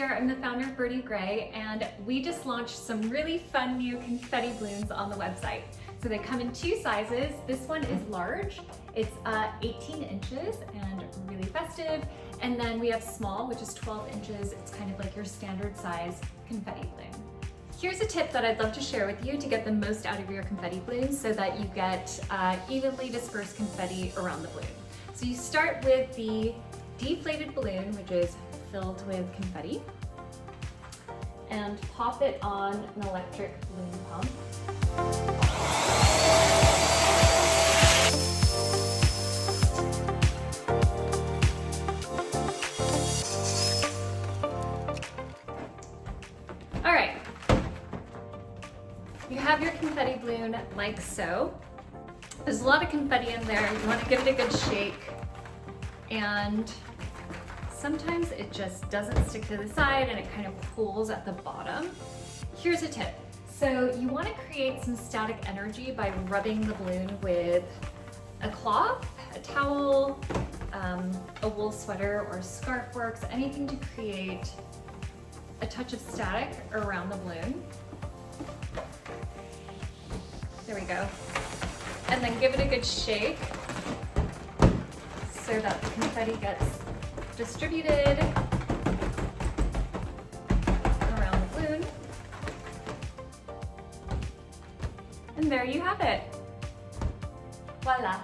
Cher, I'm the founder of Birdie Gray, and we just launched some really fun new confetti balloons on the website. So they come in two sizes. This one is large. It's 18 inches and really festive. And then we have small, which is 12 inches. It's kind of like your standard size confetti balloon. Here's a tip that I'd love to share with you to get the most out of your confetti balloons so that you get evenly dispersed confetti around the balloon. So you start with the deflated balloon, which is filled with confetti, and pop it on an electric balloon pump. All right, you have your confetti balloon like so. There's a lot of confetti in there. You want to give it a good shake, and sometimes it just doesn't stick to the side and it kind of pools at the bottom. Here's a tip. So you want to create some static energy by rubbing the balloon with a cloth, a towel, a wool sweater or scarf works, anything to create a touch of static around the balloon. There we go. And then give it a good shake so that the confetti gets distributed around the balloon. And there you have it. Voila.